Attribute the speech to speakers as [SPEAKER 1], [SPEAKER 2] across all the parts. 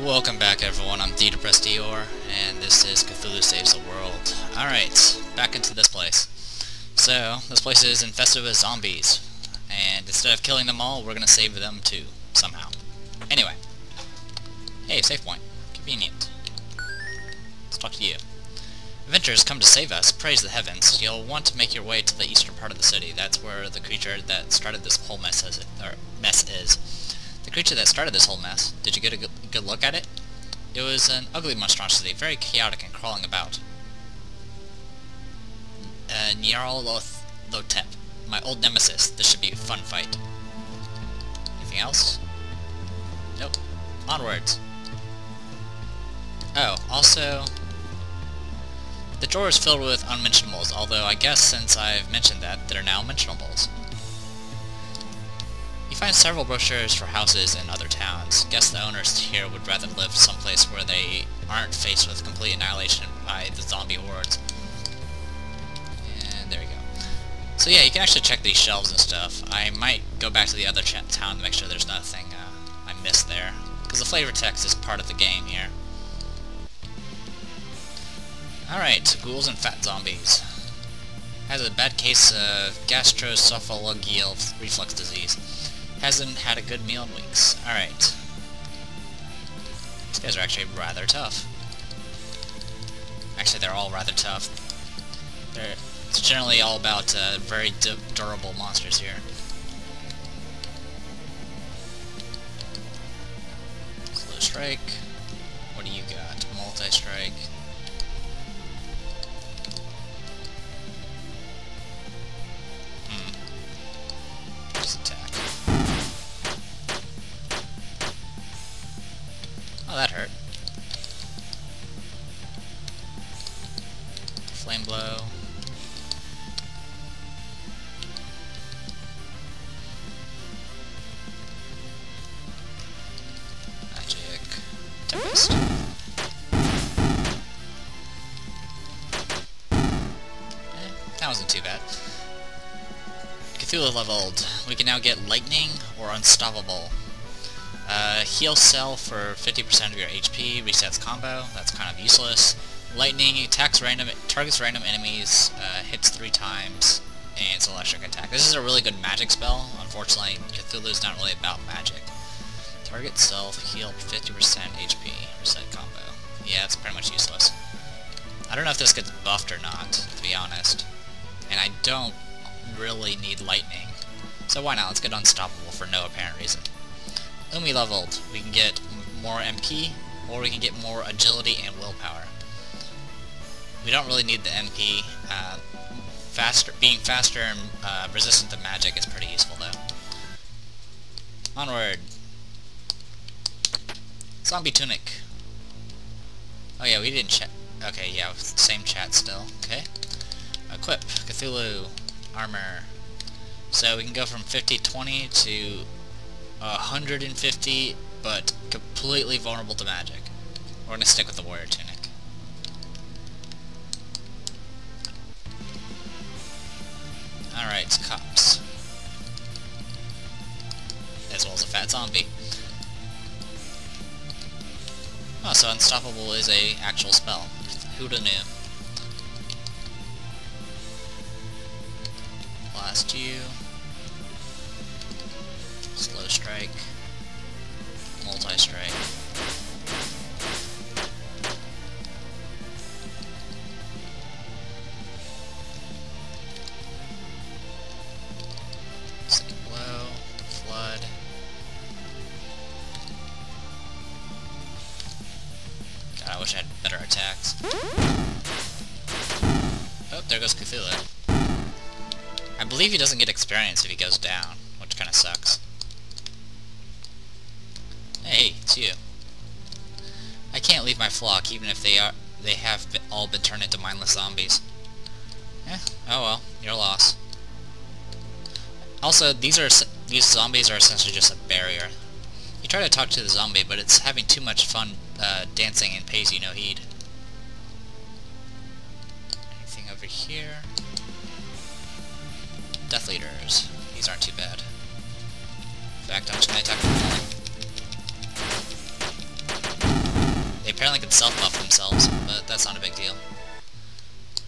[SPEAKER 1] Welcome back everyone, I'm Depressed Eeyore, and this is Cthulhu Saves the World. Alright, back into this place. So, this place is infested with zombies, and instead of killing them all, we're gonna save them too, somehow. Anyway. Hey, save point. Convenient. Let's talk to you. Adventurers come to save us, praise the heavens. You'll want to make your way to the eastern part of the city. That's where the creature that started this whole mess is. The creature that started this whole mess, did you get a good look at it? It was an ugly monstrosity, very chaotic and crawling about. Nyarlathotep, my old nemesis. This should be a fun fight. Anything else? Nope. Onwards. Oh, also, the drawer is filled with unmentionables, although I guess since I've mentioned that, they're now mentionables. You find several brochures for houses in other towns. Guess the owners here would rather live someplace where they aren't faced with complete annihilation by the zombie hordes. And there we go. So yeah, you can actually check these shelves and stuff. I might go back to the other town to make sure there's nothing I missed there, because the flavor text is part of the game here. Alright, ghouls and fat zombies. Has a bad case of gastroesophageal reflux disease. Hasn't had a good meal in weeks. Alright. These guys are actually rather tough. Actually, they're all rather tough. It's generally all about very durable monsters here. Slow strike. What do you got? Multi-strike. Attack. Oh, that hurt. Flame blow. Magic. Tempest. That wasn't too bad. Cthulhu leveled. We can now get Lightning or Unstoppable. Heal Cell for 50% of your HP, resets combo, that's kind of useless. Lightning targets random enemies, hits 3 times, and it's an electric attack. This is a really good magic spell. Unfortunately, Cthulhu's not really about magic. Target self, heal 50% HP, reset combo. Yeah, it's pretty much useless. I don't know if this gets buffed or not, to be honest. And I don't really need lightning. So why not? Let's get Unstoppable for no apparent reason. Umi leveled. We can get more MP, or we can get more agility and willpower. We don't really need the MP. Being faster and resistant to magic is pretty useful though. Onward. Zombie Tunic. Oh yeah, we didn't chat. Okay, yeah, same chat still. Okay. Equip. Cthulhu. Armor. So we can go from 50-20 to 150, but completely vulnerable to magic. We're gonna stick with the Warrior Tunic. Alright, cops. As well as a fat zombie. Oh, so Unstoppable is a actual spell. Who'da knew? Blast you. Slow strike. Multi-strike. Second blow. Flood. God, I wish I had better attacks. Oh, there goes Cthulhu. I believe he doesn't get experience if he goes down, which kinda sucks. Hey, it's you. I can't leave my flock, even if they have all been turned into mindless zombies. Oh well, your loss. Also, these zombies are essentially just a barrier. You try to talk to the zombie, but it's having too much fun dancing and pays you no heed. Anything over here? Death Leaders. These aren't too bad. In fact, I'm just gonna attack them. apparently can self-buff themselves, but that's not a big deal.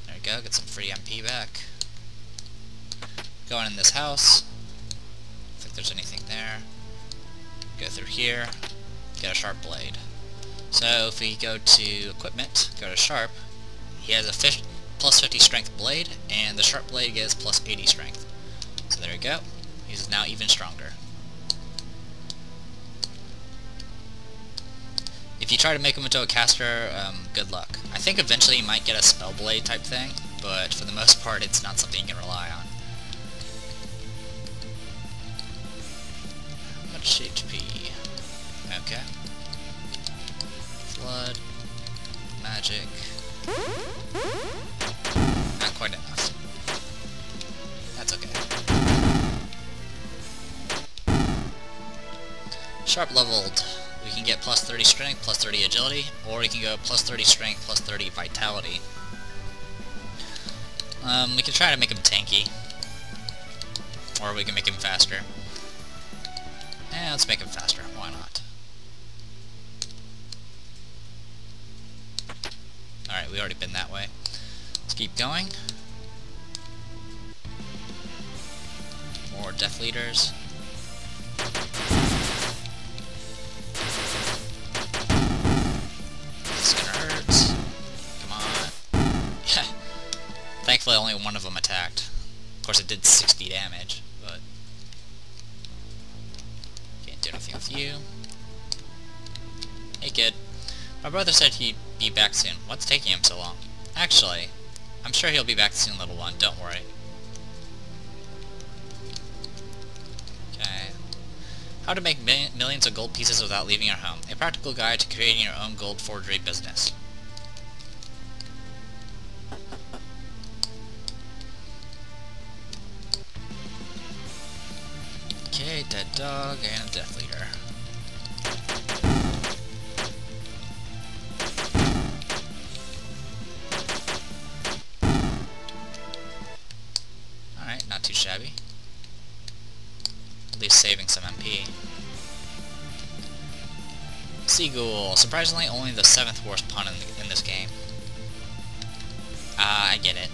[SPEAKER 1] There we go, get some free MP back. Going in this house. I think there's anything there. Go through here, get a sharp blade. So if we go to equipment, go to sharp, he has a plus 50 strength blade, and the sharp blade gets plus 80 strength. So there we go. He's now even stronger. If you try to make him into a caster, good luck. I think eventually you might get a spell blade type thing, but for the most part it's not something you can rely on. How much HP? Okay. Flood. Magic. Not quite enough. That's okay. Sharp leveled. We can get plus 30 strength, plus 30 agility, or we can go plus 30 strength, plus 30 vitality. We can try to make him tanky. Or we can make him faster. Let's make him faster. Why not? Alright, we already been that way. Let's keep going. More Death Leaders. This gonna hurt. Come on. Thankfully only one of them attacked. Of course it did 60 damage, but can't do nothing with you. Hey kid. My brother said he'd be back soon. What's taking him so long? Actually, I'm sure he'll be back soon, little one. Don't worry. Okay. How to make millions of gold pieces without leaving your home. A practical guide to creating your own gold forgery business. Okay, dead dog and a death leader. Alright, not too shabby. At least saving some MP. Seagull. Surprisingly, only the 7th worst pun in this game. I get it.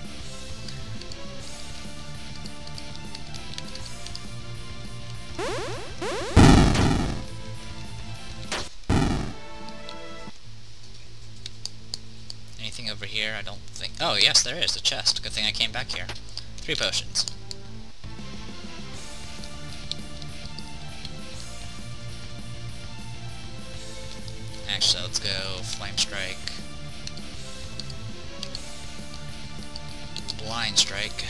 [SPEAKER 1] Anything over here? I don't think... Oh, yes, there is. A chest. Good thing I came back here. 3 potions. Actually, let's go Flame Strike. Blind Strike.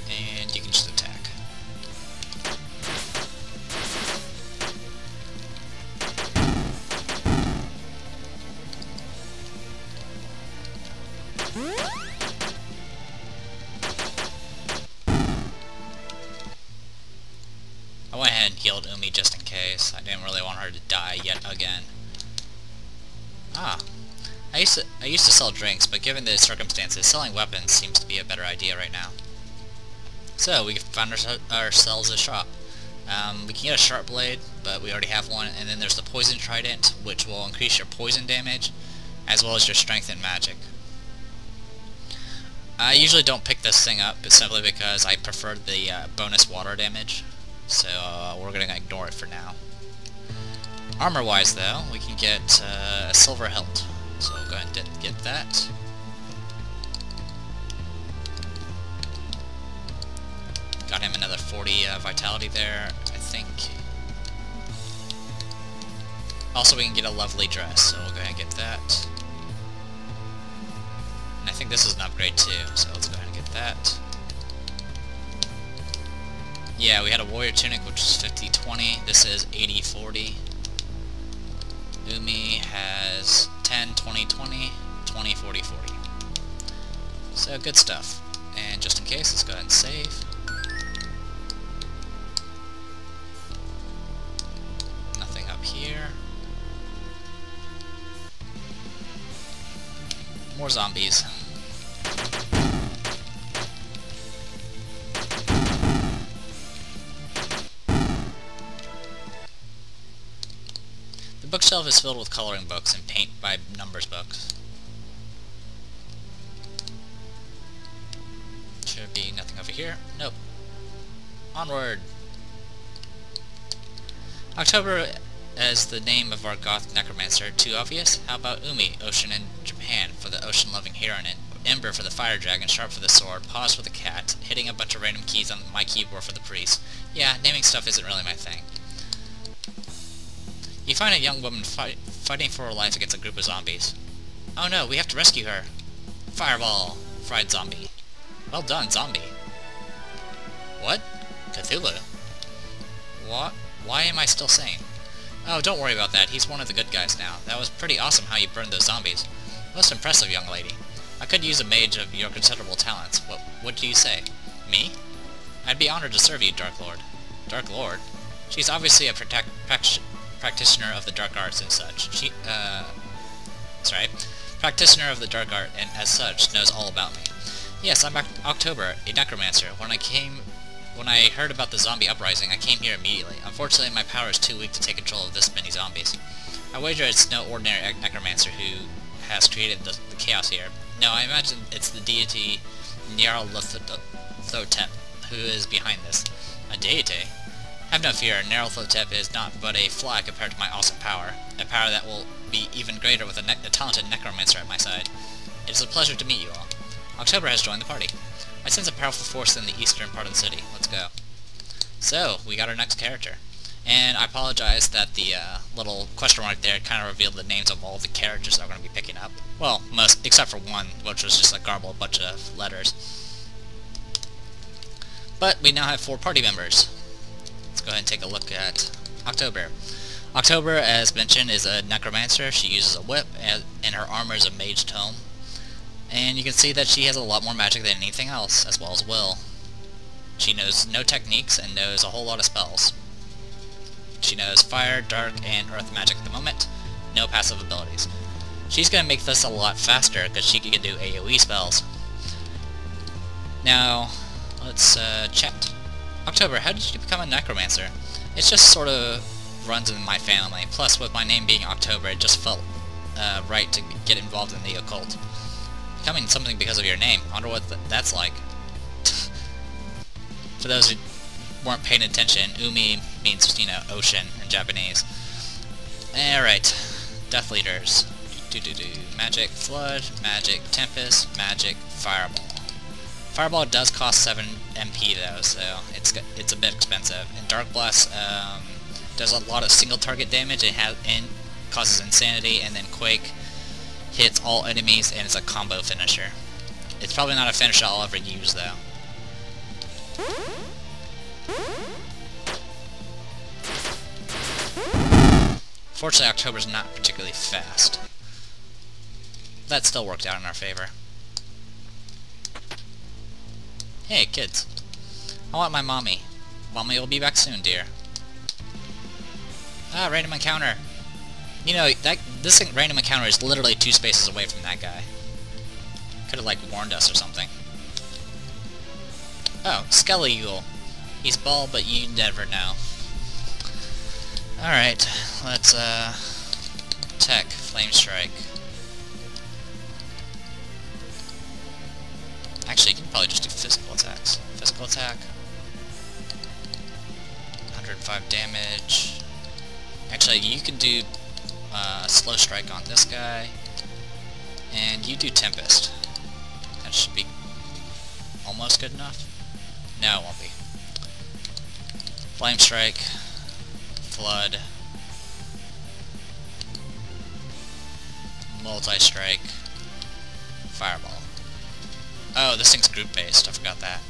[SPEAKER 1] And you can just attack. I went ahead and healed Umi just in case. I didn't really want her to die yet again. I used to sell drinks, but given the circumstances, selling weapons seems to be a better idea right now. So we found ourselves a shop. We can get a sharp blade, but we already have one, and then there's the poison trident, which will increase your poison damage, as well as your strength and magic. I usually don't pick this thing up, but simply because I prefer the bonus water damage, so we're going to ignore it for now. Armor-wise, though, we can get a silver hilt, so we'll go ahead and get that. Got him another 40 vitality there, I think. Also, we can get a lovely dress, so we'll go ahead and get that. And I think this is an upgrade too, so let's go ahead and get that. Yeah, we had a warrior tunic, which is 50-20. This is 80-40. Umi has 10-20-20, 20-40-40. So, good stuff. And just in case, let's go ahead and save. Nothing up here. More zombies. The bookshelf is filled with coloring books and paint by numbers books. Should be nothing over here. Nope. Onward! October as the name of our goth necromancer. Too obvious? How about Umi, ocean in Japan, for the ocean-loving hero in it. Ember for the fire dragon, sharp for the sword, pause for the cat, hitting a bunch of random keys on my keyboard for the priest. Yeah, naming stuff isn't really my thing. You find a young woman fighting for her life against a group of zombies. Oh no, we have to rescue her! Fireball! Fried zombie. Well done, zombie. What? Cthulhu? What? Why am I still sane? Oh, don't worry about that, he's one of the good guys now. That was pretty awesome how you burned those zombies. Most impressive, young lady. I could use a mage of your considerable talents. What do you say? Me? I'd be honored to serve you, Dark Lord. Dark Lord? She's obviously a practitioner of the dark arts and such. That's right. Practitioner of the dark art, and as such, knows all about me. Yes, I'm October, a necromancer. When I heard about the zombie uprising, I came here immediately. Unfortunately, my power is too weak to take control of this many zombies. I wager it's no ordinary necromancer who has created the chaos here. No, I imagine it's the deity Nyarlathotep who is behind this. A deity? Have no fear, Nyarlathotep is not but a fly compared to my awesome power. A power that will be even greater with a talented necromancer at my side. It is a pleasure to meet you all. October has joined the party. I sense a powerful force in the eastern part of the city. Let's go. So, we got our next character. And I apologize that the little question mark there kind of revealed the names of all the characters that we're going to be picking up. Well, most, except for one, which was just a garbled bunch of letters. But we now have 4 party members. Let's go ahead and take a look at October. October, as mentioned, is a necromancer. She uses a whip, and her armor is a mage tome. And you can see that she has a lot more magic than anything else, as well as will. She knows no techniques and knows a whole lot of spells. She knows fire, dark, and earth magic at the moment. No passive abilities. She's going to make this a lot faster because she can do AoE spells. Now, let's chat. October, how did you become a necromancer? It just sort of runs in my family. Plus, with my name being October, it just felt right to get involved in the occult. Becoming something because of your name. I wonder what that's like. For those who weren't paying attention, Umi means, you know, ocean in Japanese. Alright. Death Leaders. Magic Flood, Magic Tempest, Magic Fireball. Fireball does cost 7 MP though, so it's a bit expensive. And Dark Blast does a lot of single target damage and causes insanity, and then Quake hits all enemies and it's a combo finisher. It's probably not a finisher I'll ever use though. Fortunately, October's not particularly fast. That still worked out in our favor. Hey, kids. I want my mommy. Mommy will be back soon, dear. Ah, random encounter. You know, this random encounter is literally 2 spaces away from that guy. Could've, like, warned us or something. Oh, Skelly Eagle. He's bald, but you never know. Alright, let's, tech, Flame Strike. Actually, you can probably just do physical attacks. Physical attack. 105 damage. Actually, you can do slow strike on this guy. And you do Tempest. That should be almost good enough. No, it won't be. Flame Strike. Flood. Multi-strike. Fireball. Oh, this thing's group-based. I forgot that.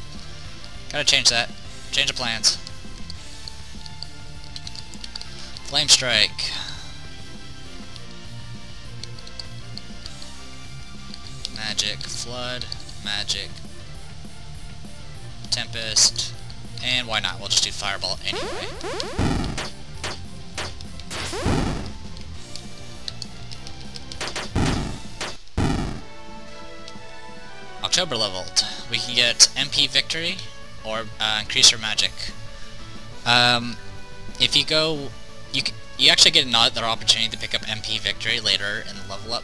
[SPEAKER 1] Gotta change that. Change of plans. Flame Strike. Magic Flood. Magic Tempest. And why not? We'll just do Fireball anyway. October leveled. We can get MP Victory or increase your magic. If you go, you actually get another opportunity to pick up MP Victory later in the level up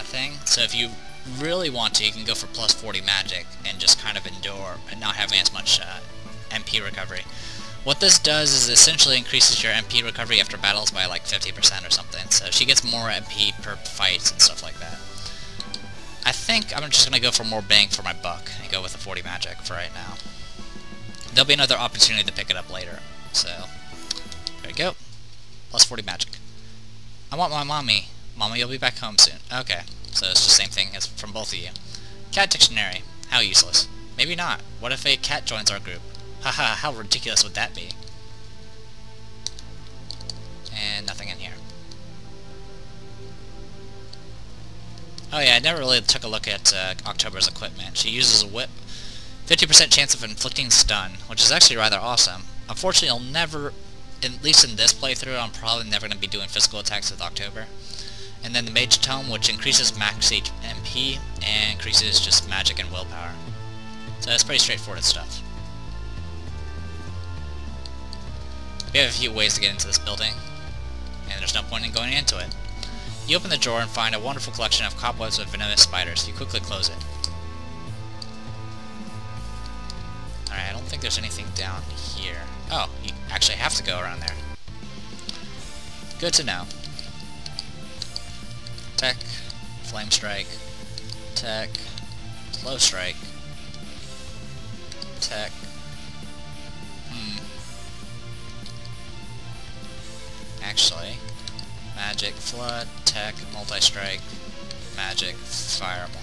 [SPEAKER 1] thing. So if you really want to, you can go for plus 40 magic and just kind of endure and not having as much MP recovery. What this does is essentially increases your MP recovery after battles by like 50% or something. So she gets more MP per fights and stuff like that. I think I'm just going to go for more bang for my buck and go with the 40 magic for right now. There'll be another opportunity to pick it up later. So, there you go. Plus 40 magic. I want my mommy. Mommy, you'll be back home soon. Okay, so it's the same thing as from both of you. Cat dictionary. How useless. Maybe not. What if a cat joins our group? Haha, how ridiculous would that be? And nothing in here. Oh yeah, I never really took a look at October's equipment. She uses a whip, 50% chance of inflicting stun, which is actually rather awesome. Unfortunately, I'll never, at least in this playthrough, I'm probably never going to be doing physical attacks with October. And then the Mage Tome, which increases max MP and increases just magic and willpower. So it's pretty straightforward stuff. We have a few ways to get into this building, and there's no point in going into it. You open the drawer and find a wonderful collection of cobwebs with venomous spiders. You quickly close it. Alright, I don't think there's anything down here. Oh, you actually have to go around there. Good to know. Tech, Flame Strike, Tech, Slow Strike, Tech. Actually, Magic, Flood, Tech, Multi-Strike, Magic, Fireball.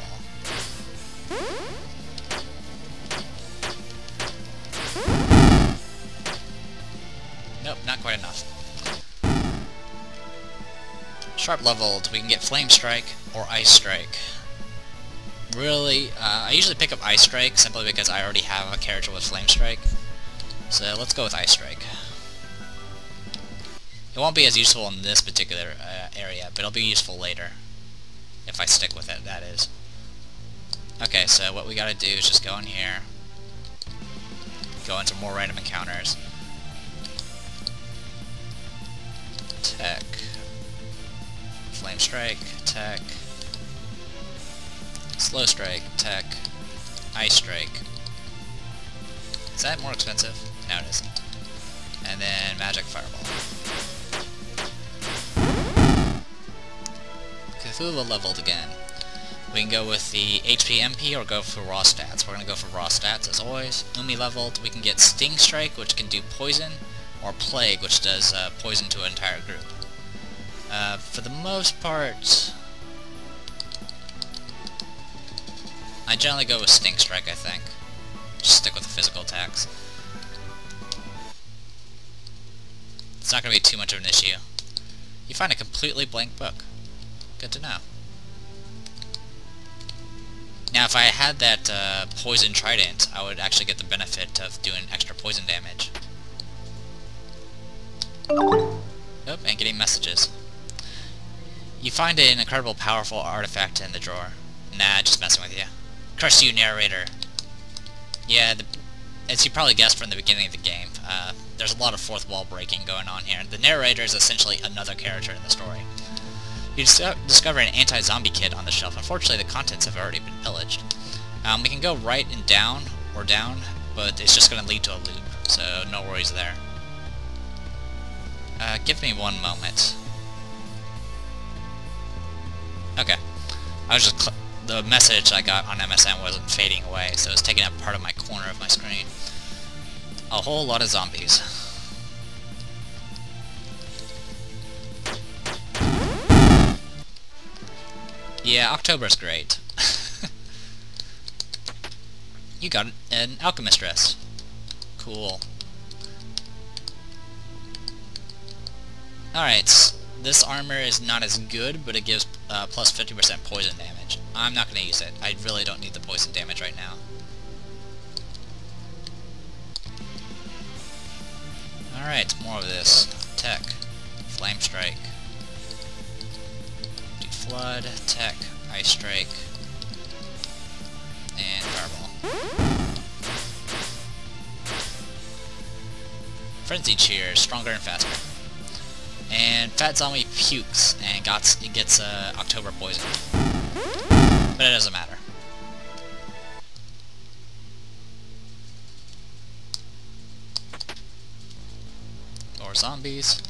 [SPEAKER 1] Nope, not quite enough. Sharp leveled, we can get Flame Strike or Ice Strike. Really, I usually pick up Ice Strike simply because I already have a character with Flame Strike. So let's go with Ice Strike. It won't be as useful in this particular area, but it'll be useful later. If I stick with it, that is. Okay, so what we gotta do is just go in here. Go into more random encounters. Tech. Flame Strike, Tech. Slow Strike, Tech. Ice Strike. Is that more expensive? No, it isn't. And then Magic Fireball. Cthulhu leveled again. We can go with the HP MP or go for raw stats. We're going to go for raw stats as always. Umi leveled. We can get Sting Strike, which can do poison, or Plague, which does poison to an entire group. For the most part, I generally go with Sting Strike, I think. Just stick with the physical attacks. It's not going to be too much of an issue. You find a completely blank book. Good to know. Now, if I had that poison trident, I would actually get the benefit of doing extra poison damage. Oh, and getting messages. You find an incredible powerful artifact in the drawer. Nah, just messing with you. Curse you, narrator. Yeah, as you probably guessed from the beginning of the game, there's a lot of fourth wall breaking going on here. The narrator is essentially another character in the story. You discover an anti-zombie kit on the shelf. Unfortunately, the contents have already been pillaged. We can go right and down, or down, but it's just going to lead to a loop, so no worries there. Give me one moment. Okay. I was just the message I got on MSN wasn't fading away, so it's taking up part of my corner of my screen. A whole lot of zombies. Yeah, October's great. You got an alchemist dress. Cool. Alright, this armor is not as good, but it gives plus 50% poison damage. I'm not going to use it. I really don't need the poison damage right now. Alright, more of this. Tech. Flame Strike. Do Flood, Tech, Ice Strike, and Fireball. Frenzy Cheer, stronger and faster. And Fat Zombie pukes and gets October poisoned. But it doesn't matter. More zombies.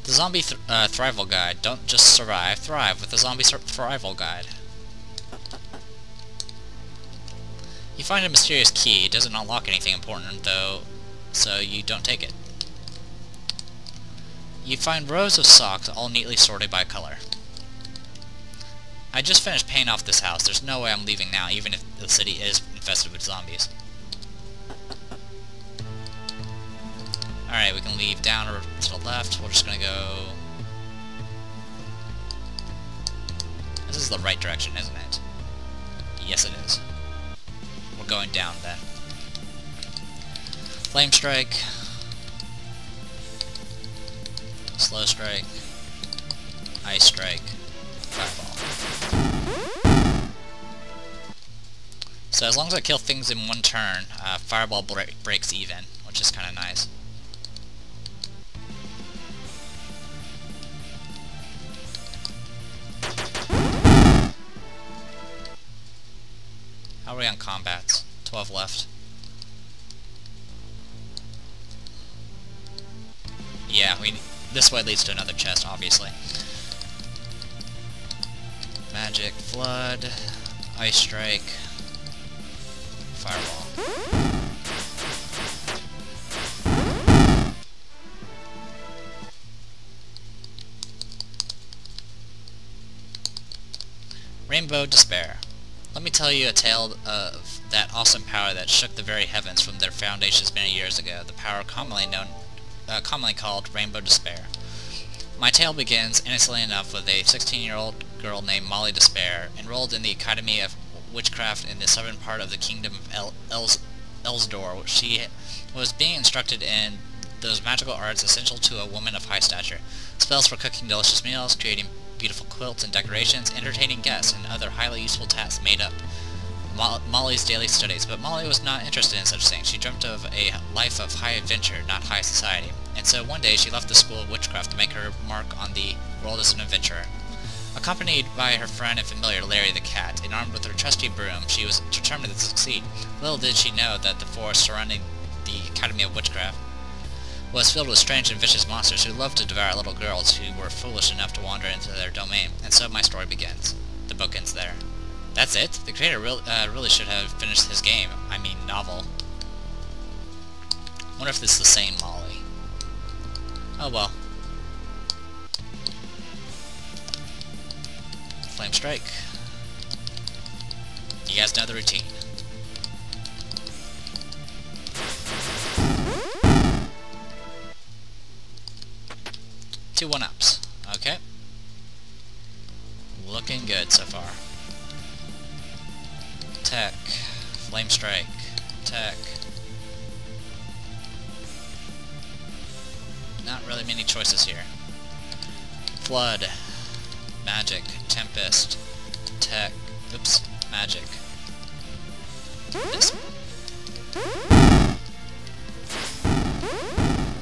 [SPEAKER 1] The Zombie Thrival Guide. Don't just survive, thrive with the Zombie Thrival Guide. You find a mysterious key. It doesn't unlock anything important, though, so you don't take it. You find rows of socks, all neatly sorted by color. I just finished paying off this house. There's no way I'm leaving now, even if the city is infested with zombies. Alright, we can leave down or to the left. We're just gonna go... This is the right direction, isn't it? Yes, it is. We're going down, then. Flame Strike. Slow Strike. Ice Strike. Fireball. So as long as I kill things in one turn, Fireball breaks even, which is kind of nice. How are we on combats? 12 left. Yeah, this way leads to another chest, obviously. Magic, Flood, Ice Strike, Fireball. Rainbow Despair. Let me tell you a tale of that awesome power that shook the very heavens from their foundations many years ago, the power commonly called Rainbow Despair. My tale begins, innocently enough, with a 16-year-old girl named Molly Despair, enrolled in the Academy of Witchcraft in the southern part of the Kingdom of Elsdor. She was being instructed in those magical arts essential to a woman of high stature. Spells for cooking delicious meals, creating beautiful quilts and decorations, entertaining guests, and other highly useful tasks made up Molly's daily studies. But Molly was not interested in such things. She dreamt of a life of high adventure, not high society. And so one day she left the School of Witchcraft to make her mark on the world as an adventurer. Accompanied by her friend and familiar Larry the Cat, and armed with her trusty broom, she was determined to succeed. Little did she know that the forest surrounding the Academy of Witchcraft was filled with strange and vicious monsters who loved to devour little girls who were foolish enough to wander into their domain. And so my story begins. The book ends there. That's it? The creator really should have finished his game. I mean, novel. Wonder if this is the same Molly. Oh well. Flame Strike. You guys know the routine. Two 1-ups. Okay. Looking good so far. Tech. Flame Strike. Tech. Not really many choices here. Flood. Magic. Tempest. Tech. Oops. Magic. This.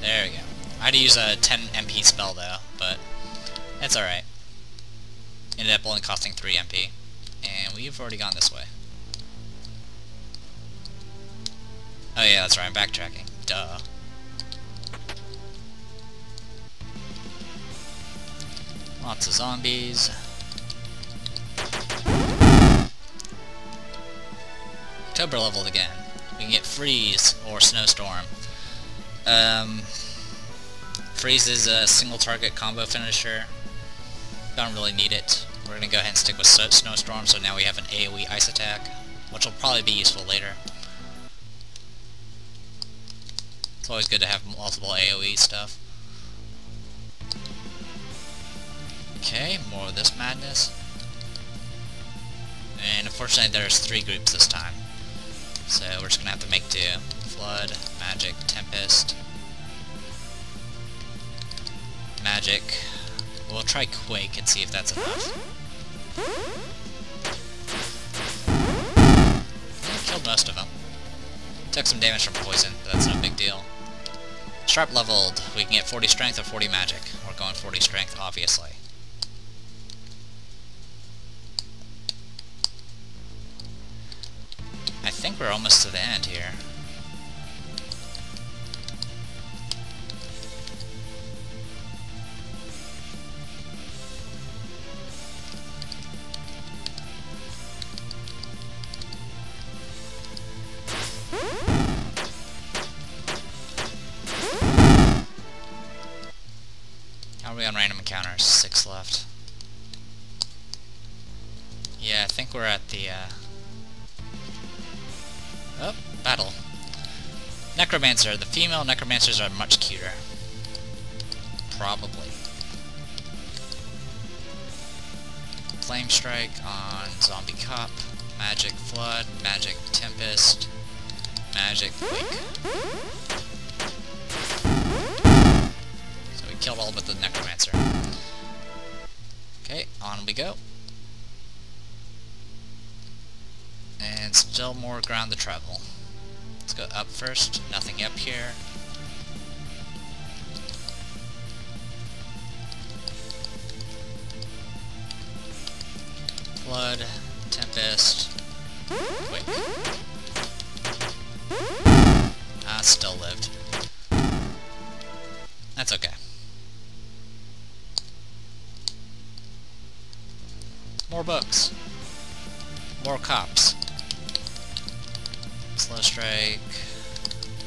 [SPEAKER 1] There we go. I had to use a 10 MP spell though, but that's alright. Ended up only costing 3 MP. And we've already gone this way. Oh yeah, that's right, I'm backtracking. Duh. Lots of zombies. October leveled again. We can get Freeze or Snowstorm. Freeze is a single target combo finisher. Don't really need it. We're gonna go ahead and stick with Snowstorm, so now we have an AoE ice attack, which will probably be useful later. It's always good to have multiple AoE stuff. Okay, more of this madness. And unfortunately there's 3 groups this time. So we're just gonna have to make do. Flood, Magic, Tempest. Magic. We'll try Quake and see if that's enough. Killed most of them. Took some damage from poison, but that's no big deal. Sharp leveled. We can get 40 strength or 40 magic. going 40 strength, obviously. I think we're almost to the end here. How are we on random encounters? 6 left. Yeah, I think we're at the, oh, battle. Necromancer. The female necromancers are much cuter. Probably. Flame Strike on Zombie Cop. Magic Flood. Magic Tempest. Magic Quick. So we killed all but the Necromancer. Okay, on we go. And still more ground to travel. Let's go up first. Nothing up here. Flood, Tempest, Quick. Ah, still lived. That's okay. More books. More cops. Slow Strike,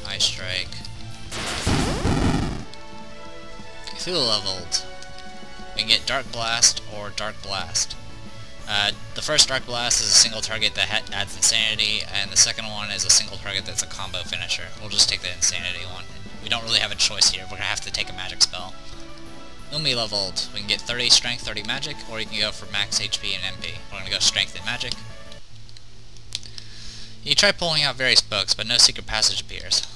[SPEAKER 1] Ice Strike. Cthulhu leveled. We can get Dark Blast or Dark Blast. The first Dark Blast is a single target that adds Insanity, and the second one is a single target that's a combo finisher. We'll just take the Insanity one. We don't really have a choice here. We're going to have to take a magic spell. Umi leveled. We can get 30 Strength, 30 Magic, or you can go for max HP and MP. We're going to go Strength and Magic. You try pulling out various books, but no secret passage appears.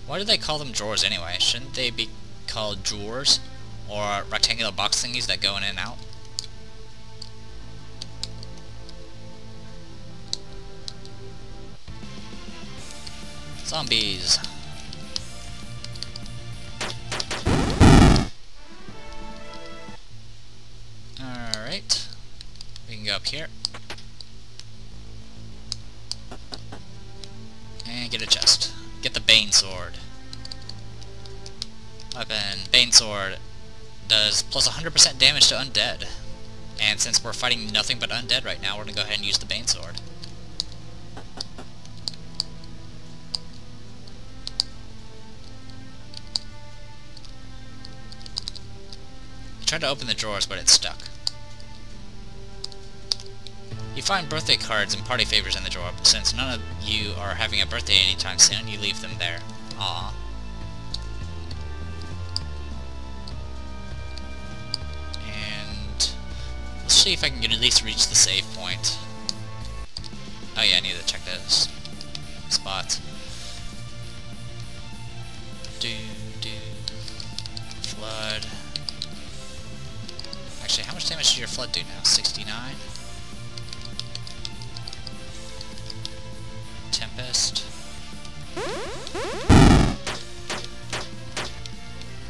[SPEAKER 1] Why do they call them drawers anyway? Shouldn't they be called drawers? Or rectangular box thingies that go in and out? Zombies. Alright. We can go up here. And get a chest. Get the Bane Sword. Weapon. Bane Sword does plus 100% damage to undead. And since we're fighting nothing but undead right now, we're gonna go ahead and use the Bane Sword. I tried to open the drawers, but it's stuck. You find birthday cards and party favors in the drawer, but since none of you are having a birthday anytime soon, you leave them there. Aww. And let's see if I can at least reach the save point. Oh yeah, I need to check those spots. Flood. Actually, how much damage does your flood do now? 69? Tempest.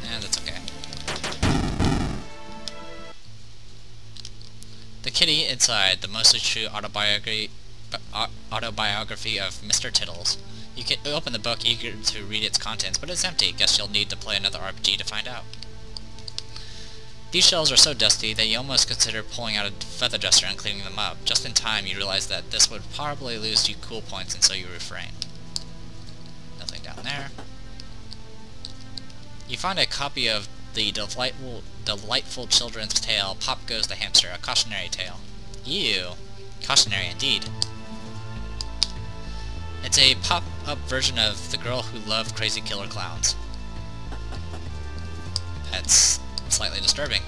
[SPEAKER 1] And that's okay. The kitty inside, the mostly true autobiography of Mr. Tittles. You can open the book eager to read its contents, but it's empty. Guess you'll need to play another RPG to find out. These shelves are so dusty that you almost consider pulling out a feather duster and cleaning them up. Just in time, you realize that this would probably lose you cool points, and so you refrain. Nothing down there. You find a copy of the delightful children's tale, Pop Goes the Hamster, a cautionary tale. Ew. Cautionary indeed. It's a pop-up version of The Girl Who Loved Crazy Killer Clowns. That's slightly disturbing.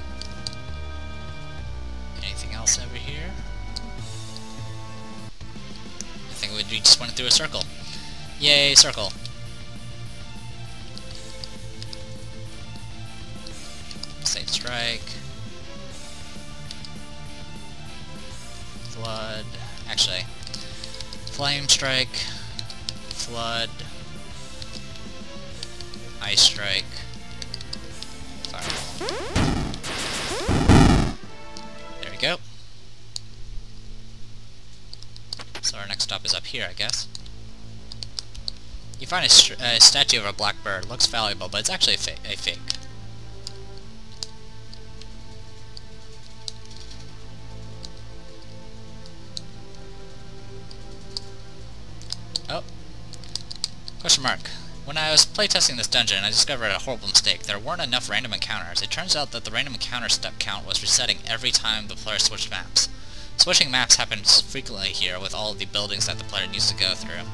[SPEAKER 1] Anything else over here? I think we just went through a circle. Yay, circle. Safe Strike. Flood. Actually, Flame Strike. Flood. Ice Strike. stop is up here, I guess. You find a statue of a black bird. Looks valuable, but it's actually a fake. Oh. Question mark. When I was playtesting this dungeon, I discovered a horrible mistake. There weren't enough random encounters. It turns out that the random encounter step count was resetting every time the player switched maps. Switching maps happens frequently here with all of the buildings that the player needs to go through.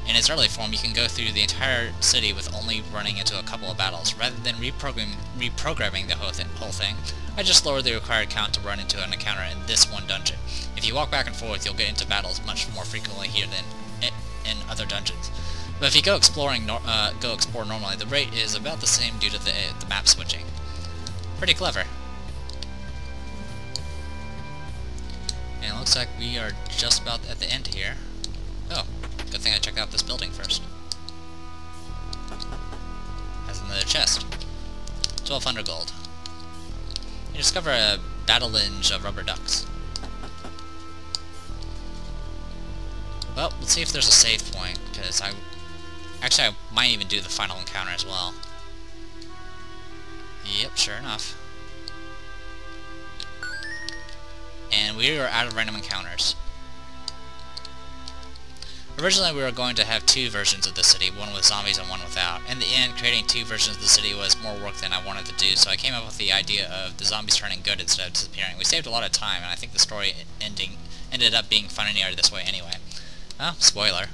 [SPEAKER 1] In its early form, you can go through the entire city with only running into a couple of battles. Rather than reprogramming the whole thing, I just lowered the required count to run into an encounter in this one dungeon. If you walk back and forth, you'll get into battles much more frequently here than in other dungeons. But if you go explore normally, the rate is about the same due to the map switching. Pretty clever. And it looks like we are just about at the end here. Oh, good thing I checked out this building first. Has another chest. 1200 gold. You discover a battle linge of rubber ducks. Well, let's see if there's a save point, because I might even do the final encounter as well. Yep, sure enough. And we are out of random encounters. Originally we were going to have two versions of the city, one with zombies and one without. In the end, creating two versions of the city was more work than I wanted to do, so I came up with the idea of the zombies turning good instead of disappearing. We saved a lot of time, and I think the story ended up being funnier this way anyway. Oh, spoiler.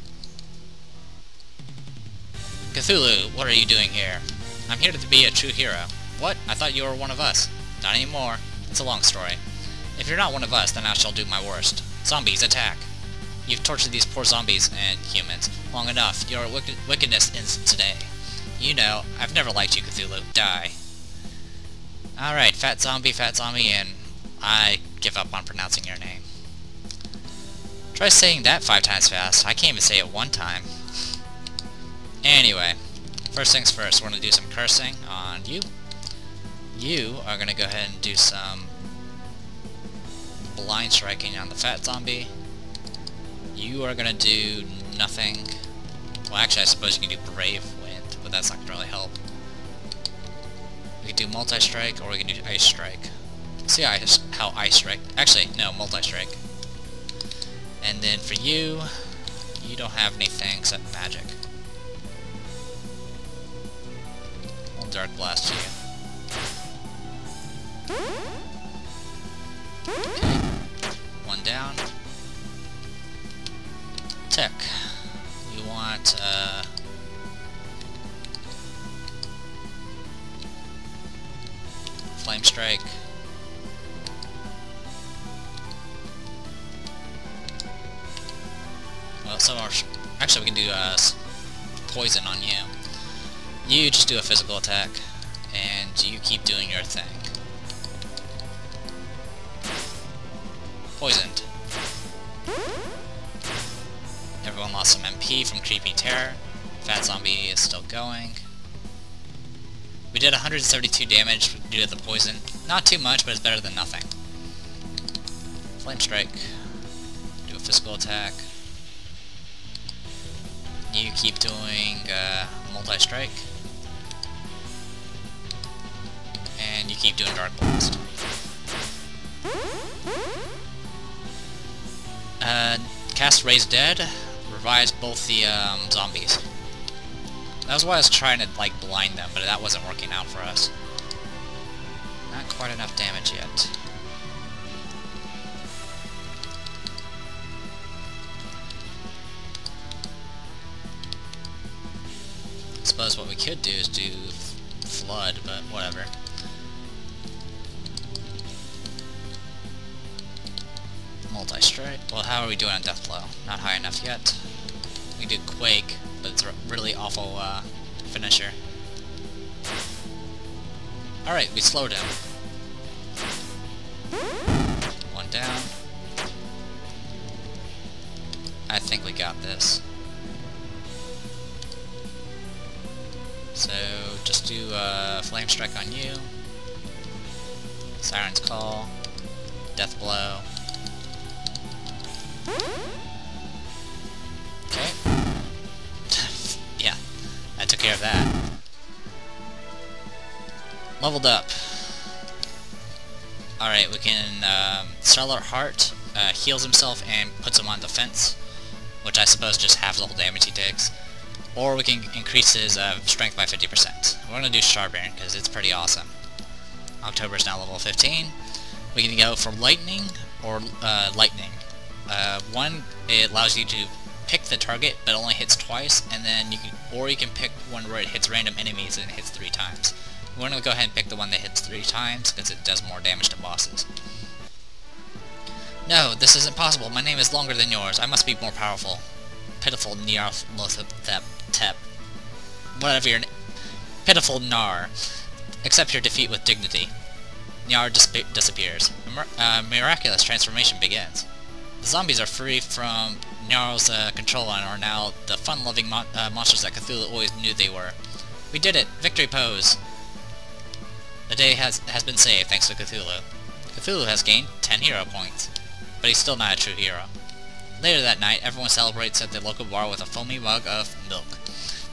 [SPEAKER 1] Cthulhu, what are you doing here? I'm here to be a true hero. What? I thought you were one of us. Not anymore. It's a long story. If you're not one of us, then I shall do my worst. Zombies, attack! You've tortured these poor zombies and humans long enough. Your wickedness ends today. You know, I've never liked you, Cthulhu. Die. Alright, fat zombie, and I give up on pronouncing your name. Try saying that 5 times fast. I can't even say it one time. Anyway, first things first, we're going to do some cursing on you. You are going to go ahead and do some blind striking on the fat zombie. You are going to do nothing. Well, actually, I suppose you can do Brave Wind, but that's not going to really help. We can do multi-strike, or we can do ice strike. Let's see how ice strike... Actually, no, multi-strike. And then for you, you don't have anything except magic. I'll Dark Blast you. Okay. One down. Tech. You want, Flame Strike. Well, some are... Actually, we can do, Poison on you. You just do a physical attack, and you keep doing your thing. Poisoned. Everyone lost some MP from Creepy Terror. Fat Zombie is still going. We did 172 damage due to the poison. Not too much, but it's better than nothing. Flame Strike. Do a physical attack. You keep doing multi-strike. And you keep doing Dark Blast. Cast Raise Dead revives both the zombies. That was why I was trying to like blind them, but that wasn't working out for us. Not quite enough damage yet. I suppose what we could do is do Flood, but whatever. Multi-strike. Well, how are we doing on Deathblow? Not high enough yet. We do Quake, but it's a really awful finisher. Alright, we slowed him. One down. I think we got this. So, just do Flame Strike on you. Siren's Call. Death Blow. Okay. Yeah, I took care of that. Leveled up. Alright, we can, Starlord Heart heals himself and puts him on defense, which I suppose just half the whole damage he takes. Or we can increase his strength by 50%. We're going to do Sharbairn because it's pretty awesome. October's now level 15. We can go for Lightning or Lightning. One, it allows you to pick the target, but only hits twice, and then you can pick one where it hits random enemies and it hits 3 times. We're going to go ahead and pick the one that hits 3 times because it does more damage to bosses. No, this isn't possible. My name is longer than yours. I must be more powerful. Pitiful Nyarlathotep. Whatever your name. Pitiful Nar. Accept your defeat with dignity. Nyar disappears. Miraculous transformation begins. The zombies are free from Nyarl's control and are now the fun-loving monsters that Cthulhu always knew they were. We did it! Victory pose! The day has been saved thanks to Cthulhu. Cthulhu has gained 10 hero points, but he's still not a true hero. Later that night, everyone celebrates at the local bar with a foamy mug of milk.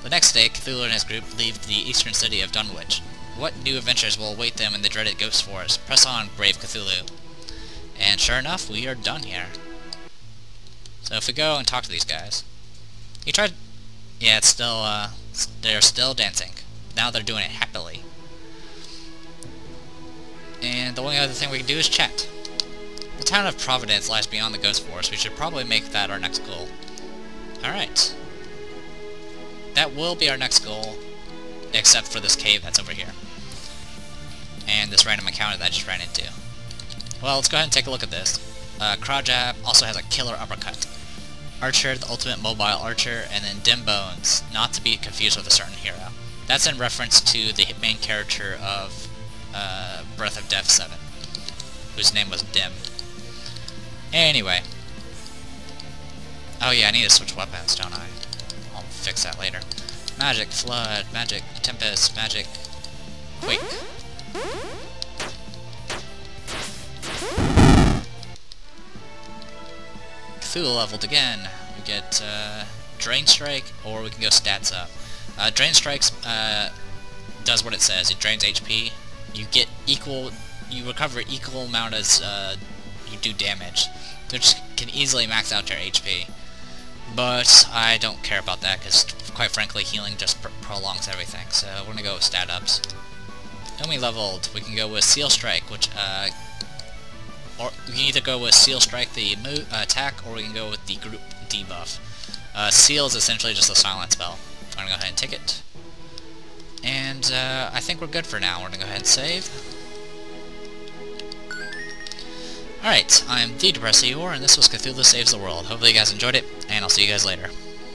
[SPEAKER 1] The next day, Cthulhu and his group leave the eastern city of Dunwich. What new adventures will await them in the dreaded Ghost Forest? Press on, brave Cthulhu. And sure enough, we are done here. So if we go and talk to these guys... He tried... Yeah, it's still, they're still dancing. Now they're doing it happily. And the only other thing we can do is chat. The town of Providence lies beyond the Ghost Forest. We should probably make that our next goal. Alright. That will be our next goal, except for this cave that's over here. And this random encounter that I just ran into. Well, let's go ahead and take a look at this. Crawjab also has a killer uppercut. Archer, the ultimate mobile archer, and then Dim Bones, not to be confused with a certain hero. That's in reference to the main character of Breath of Death 7, whose name was Dim. Anyway. Oh yeah, I need to switch weapons, don't I? I'll fix that later. Magic Flood, Magic Tempest, Magic Quake. Cthulhu leveled again. We get Drain Strike, or we can go stats up. Drain Strikes does what it says. It drains HP. You get equal. You recover equal amount as you do damage, which can easily max out your HP. But I don't care about that because, quite frankly, healing just prolongs everything. So we're gonna go with stat ups. Then we leveled. We can go with Seal Strike, which or we can either go with Seal Strike, the attack, or we can go with the group debuff. Seal is essentially just a silent spell. I'm gonna go ahead and take it. And I think we're good for now. We're gonna go ahead and save. Alright, I'm the Depressed Eeyore, and this was Cthulhu Saves the World. Hopefully you guys enjoyed it, and I'll see you guys later.